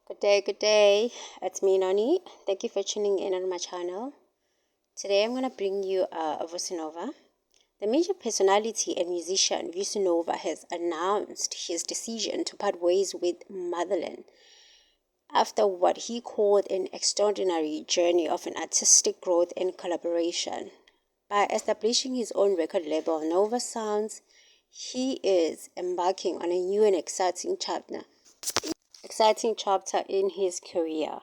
Good day. It's me, Noni. Thank you for tuning in on my channel. Today I'm going to bring you Vusi. The major personality and musician Vusi has announced his decision to part ways with Motherland after what he called an extraordinary journey of an artistic growth and collaboration. By establishing his own record label, Nova Sounds, he is embarking on a new and exciting chapter in his career.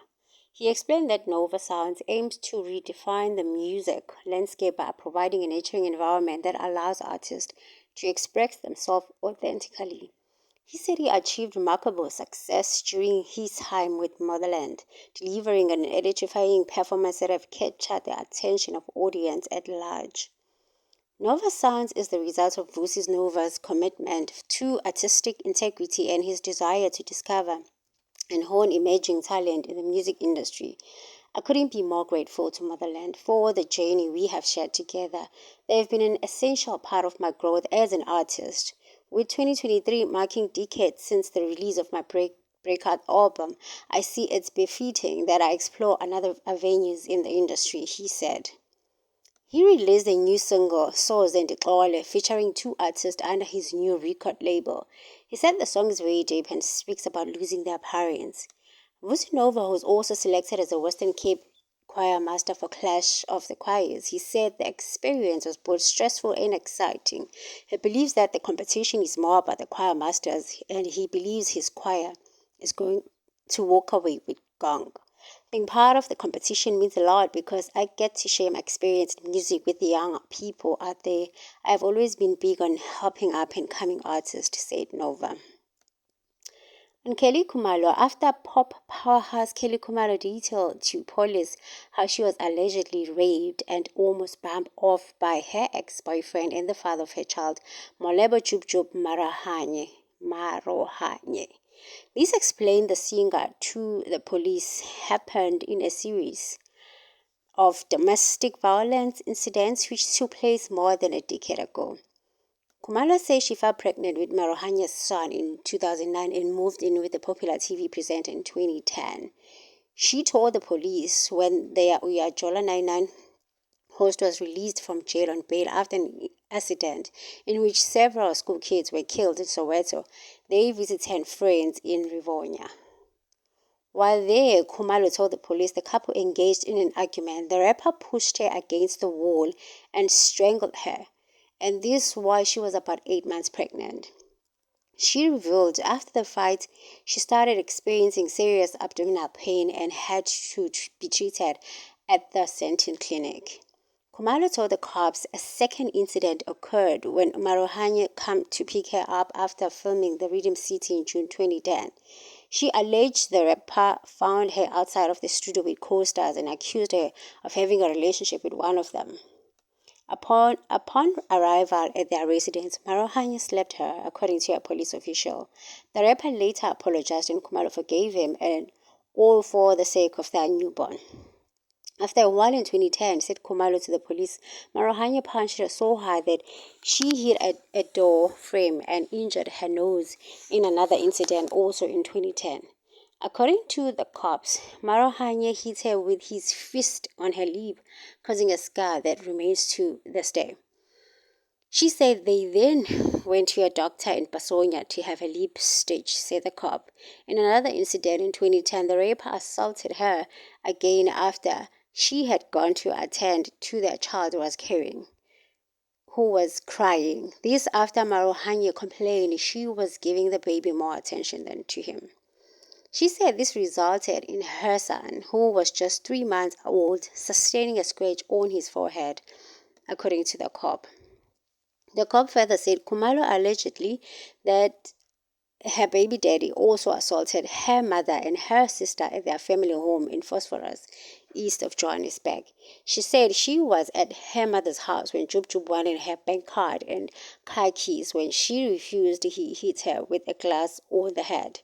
He explained that Nova Sounds aims to redefine the music landscape by providing a nurturing environment that allows artists to express themselves authentically. He said he achieved remarkable success during his time with Motherland, delivering an electrifying performance that have captured the attention of audience at large. Nova Sounds is the result of Vusi Nova's commitment to artistic integrity and his desire to discover and hone emerging talent in the music industry. I couldn't be more grateful to Motherland for the journey we have shared together. They have been an essential part of my growth as an artist. With 2023 marking decades since the release of my breakout album, I see it's befitting that I explore another avenues in the industry, he said. He released a new single, Souls and Xole, featuring two artists under his new record label. He said the song is very deep and speaks about losing their parents. Vusi was also selected as a Western Cape choir master for Clash of the Choirs. He said the experience was both stressful and exciting. He believes that the competition is more about the choir masters, and he believes his choir is going to walk away with gong. Being part of the competition means a lot because I get to share my experience in music with the young people out there. I've always been big on helping up and coming artists, said Nova. And Kelly Khumalo, after pop powerhouse Kelly Khumalo detailed to police how she was allegedly raped and almost bumped off by her ex-boyfriend and the father of her child, Molebo JubJub Marohanye. This explained the singer to the police happened in a series of domestic violence incidents which took place more than a decade ago. Khumalo says she fell pregnant with Marohanye's son in 2009 and moved in with the popular TV presenter in 2010. She told the police when the Uyajola 99 host was released from jail on bail after an accident in which several school kids were killed in Soweto, they visited friends in Rivonia. While there, Khumalo told the police the couple engaged in an argument. The rapper pushed her against the wall and strangled her, and this while she was about 8 months pregnant. She revealed after the fight, she started experiencing serious abdominal pain and had to be treated at the Sentin clinic. Khumalo told the cops a second incident occurred when Marohanye came to pick her up after filming The Rhythm City in June 2010. She alleged the rapper found her outside of the studio with co-stars and accused her of having a relationship with one of them. Upon arrival at their residence, Marohanye slapped her, according to a police official. The rapper later apologized and Khumalo forgave him, and all for the sake of their newborn. After a while in 2010, said Khumalo to the police, Marohanye punched her so hard that she hit a door frame and injured her nose in another incident also in 2010. According to the cops, Marohanye hit her with his fist on her lip, causing a scar that remains to this day. She said they then went to a doctor in Pasonia to have a lip stitch, said the cop. In another incident in 2010, the rapper assaulted her again after she had gone to attend to their child who was crying. This after Marohanye complained she was giving the baby more attention than to him. She said this resulted in her son, who was just 3 months old, sustaining a scratch on his forehead, according to the cop. The cop further said Khumalo allegedly that her baby daddy also assaulted her mother and her sister at their family home in Phosphorus, east of Johannesburg. She said she was at her mother's house when JubJub wanted her bank card and car keys. When she refused, he hit her with a glass on the head.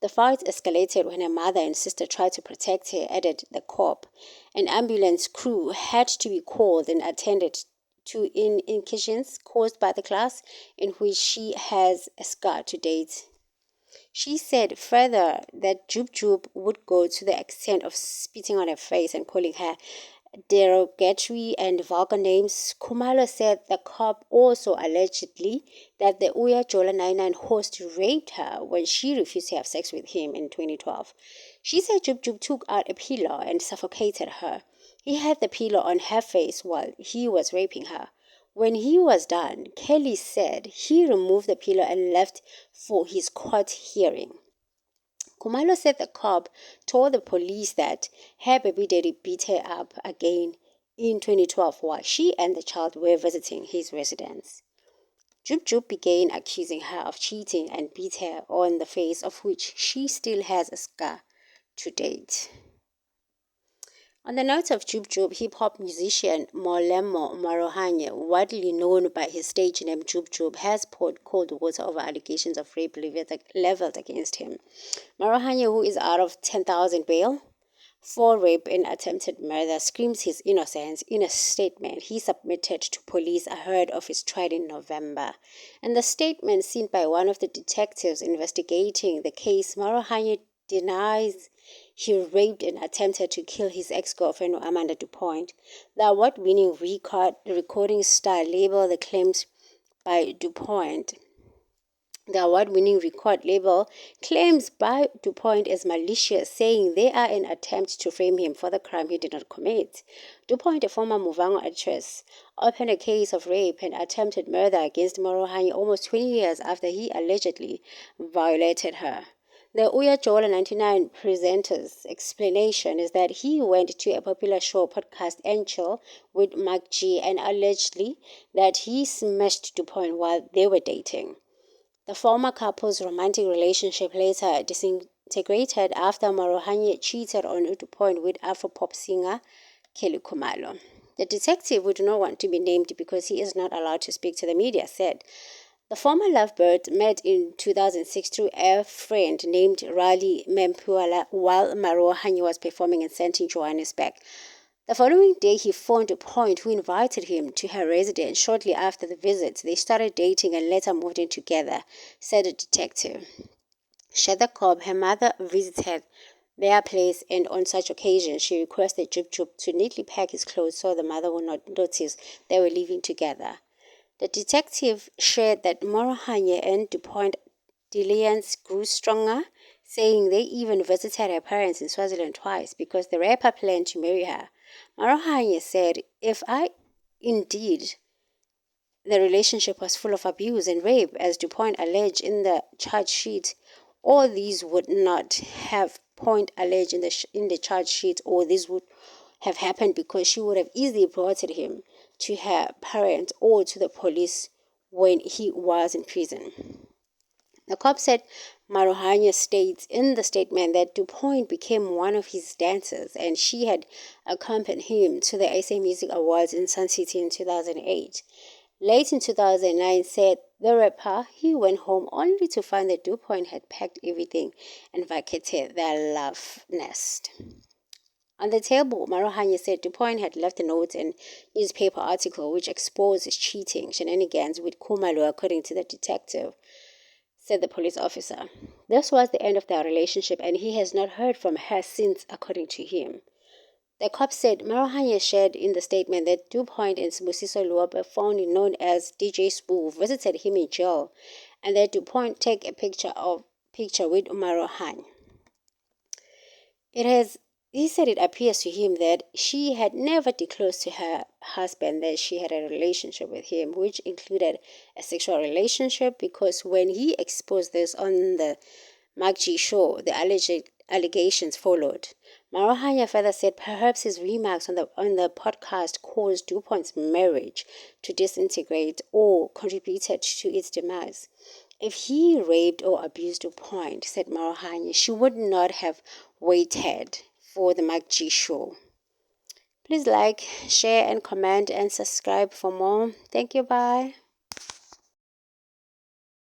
The fight escalated when her mother and sister tried to protect her, added the cop. An ambulance crew had to be called and attended to incisions caused by the glass, in which she has a scar to date. She said further that JubJub would go to the extent of spitting on her face and calling her derogatory and vulgar names. Khumalo said the cop also allegedly that the Uya Jola 99 host raped her when she refused to have sex with him in 2012. She said JubJub took out a pillow and suffocated her. He had the pillow on her face while he was raping her. When he was done, Kelly said he removed the pillow and left for his court hearing. Khumalo said the cop told the police that her baby daddy beat her up again in 2012 while she and the child were visiting his residence. JubJub began accusing her of cheating and beat her on the face, of which she still has a scar to date. On the note of JubJub, hip-hop musician Molemo Marohanye, widely known by his stage name JubJub, has poured cold water over allegations of rape leveled against him. Marohanye, who is out of 10,000 bail for rape and attempted murder, screams his innocence in a statement he submitted to police ahead of his trial in November. In the statement seen by one of the detectives investigating the case, Marohanye denies he raped and attempted to kill his ex-girlfriend Amanda DuPont. The award-winning recording star labeled the claims by DuPont. The award-winning record label claims by DuPont as malicious, saying they are an attempt to frame him for the crime he did not commit. DuPont, a former Muvango actress, opened a case of rape and attempted murder against Marohanye almost 20 years after he allegedly violated her. The Uya Jola 99 presenter's explanation is that he went to a popular show podcast Angel with Mark G and allegedly that he smashed DuPont while they were dating. The former couple's romantic relationship later disintegrated after Marohanye cheated on DuPont with Afropop singer Kelly Khumalo. The detective would not want to be named because he is not allowed to speak to the media, said. The former lovebird met in 2006 through a friend named Raleigh Mempuala while Marohanye was performing in St. Johannesburg. The following day, he phoned DuPont, who invited him to her residence. Shortly after the visit, they started dating and later moved in together, said the detective. Shada Cobb, her mother, visited their place, and on such occasions, she requested JubJub to neatly pack his clothes so the mother would not notice they were living together. The detective shared that Marohanye and DuPont alliance grew stronger, saying they even visited her parents in Swaziland twice because the rapper planned to marry her. Marohanye said, if indeed the relationship was full of abuse and rape, as DuPont alleged in the charge sheet, all these would not have Point alleged in the charge sheet, or this would have happened because she would have easily reported him to her parents or to the police when he was in prison. The cop said Marohanye states in the statement that DuPont became one of his dancers and she had accompanied him to the SA Music Awards in Sun City in 2008. Late in 2009, said the rapper, he went home only to find that DuPont had packed everything and vacated their love nest. On the table, Marohanye said DuPont had left a note and newspaper article which exposed his cheating shenanigans with Khumalo, according to the detective, said the police officer. This was the end of their relationship and he has not heard from her since, according to him. The cop said Marohanye shared in the statement that DuPont and Sibusiso Luoba, fondly known as DJ Spoo, visited him in jail and that DuPont take a picture with Marohanye. He said it appears to him that she had never disclosed to her husband that she had a relationship with him, which included a sexual relationship, because when he exposed this on the Mark G show, the allegations followed. Marohanye further said perhaps his remarks on the podcast caused DuPont's marriage to disintegrate or contributed to its demise. If he raped or abused DuPont, said Marohanye, she would not have waited for the Mark G show. Please like, share, and comment and subscribe for more. Thank you. Bye.